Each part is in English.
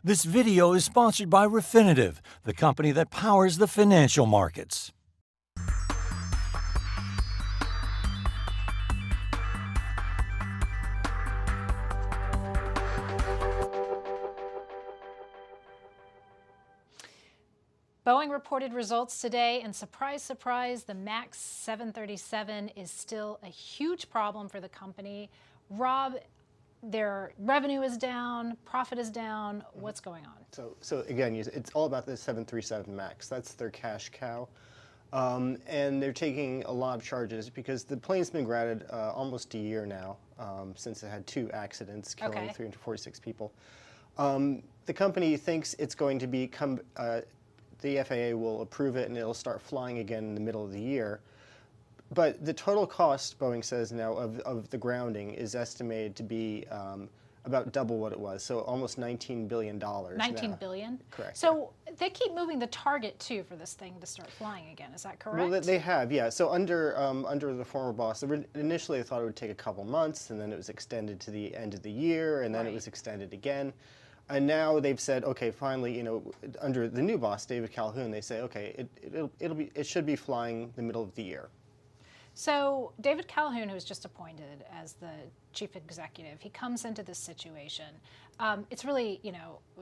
This video is sponsored by Refinitiv, the company that powers the financial markets. Boeing reported results today, and surprise, surprise, the MAX 737 is still a huge problem for the company. Rob, their revenue is down, profit is down. What's going on? So again, it's all about the 737 MAX. That's their cash cow. And they're taking a lot of charges because the plane's been grounded almost a year now, since it had 2 accidents killing 346 people. The company thinks it's going to become, the FAA will approve it and it'll start flying again in the middle of the year. But the total cost, Boeing says now, of the grounding is estimated to be about double what it was, so almost $19 billion. $19 billion? Correct. So they keep moving the target, too, for this thing to start flying again. Is that correct? Well, they have, yeah. So under the former boss, initially they thought it would take a couple months, and then it was extended to the end of the year, and then it was extended again. And now they've said, okay, finally, under the new boss, David Calhoun, they say, okay, it should be flying the middle of the year. So David Calhoun, who was just appointed as the chief executive, he comes into this situation. It's really,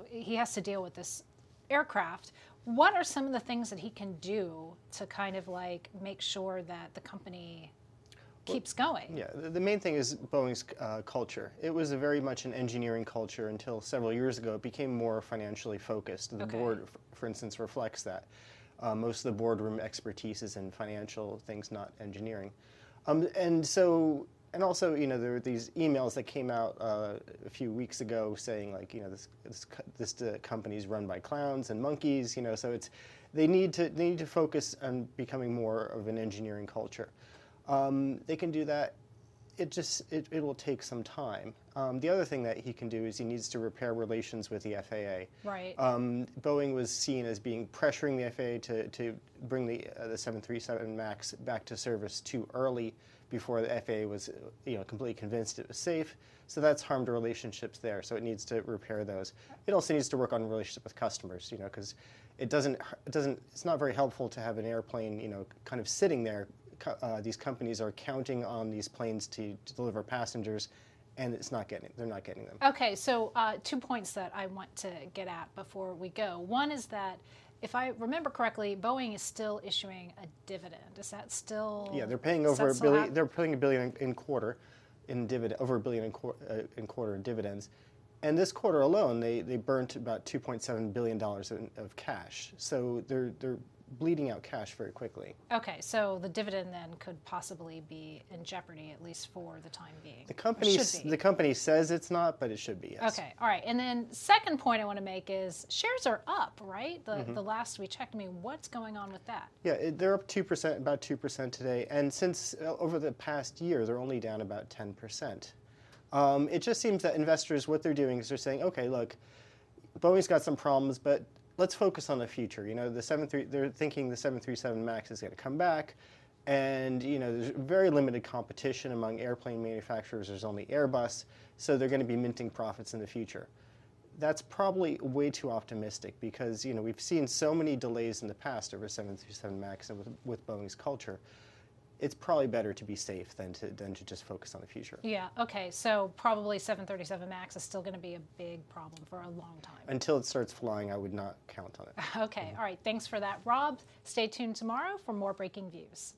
he has to deal with this aircraft. What are some of the things that he can do to kind of like make sure that the company keeps going? Yeah, the main thing is Boeing's culture. It was very much an engineering culture until several years ago. It became more financially focused. The board, for instance, reflects that. Most of the boardroom expertise is in financial things, not engineering. And also, there were these emails that came out a few weeks ago saying, like, this company is run by clowns and monkeys. So they need to focus on becoming more of an engineering culture. They can do that. It will take some time. The other thing that he can do is he needs to repair relations with the FAA. Right. Boeing was seen as pressuring the FAA to bring the 737 MAX back to service too early before the FAA was completely convinced it was safe. So that's harmed relationships there. So it needs to repair those. It also needs to work on relationship with customers. Because it's not very helpful to have an airplane kind of sitting there. These companies are counting on these planes to deliver passengers, and they're not getting them. Okay, so 2 points that I want to get at before we go. One is that, if I remember correctly, Boeing is still issuing a dividend. Is that still? Yeah, they're paying over $1 billion. They're paying $1 billion in quarter in dividend, over $1 billion in quarter in dividends. And this quarter alone, they burnt about $2.7 billion of cash. So they're bleeding out cash very quickly. Okay, so the dividend then could possibly be in jeopardy, at least for the time being. The company says it's not, but it should be, yes. Okay, all right. And then second point I want to make is shares are up, right? The last we checked. What's going on with that? Yeah, they're up 2%, about 2% today. And since over the past year, they're only down about 10%. It just seems that investors, what they're doing is they're saying, okay, look, Boeing's got some problems, but let's focus on the future. They're thinking the 737 MAX is going to come back, and there's very limited competition among airplane manufacturers. There's only Airbus, so they're going to be minting profits in the future. That's probably way too optimistic because we've seen so many delays in the past over 737 MAX, and with Boeing's culture, it's probably better to be safe than to just focus on the future. Yeah, okay, so probably 737 MAX is still going to be a big problem for a long time. Until it starts flying, I would not count on it. Okay, all right, thanks for that, Rob. Stay tuned tomorrow for more Breaking Views.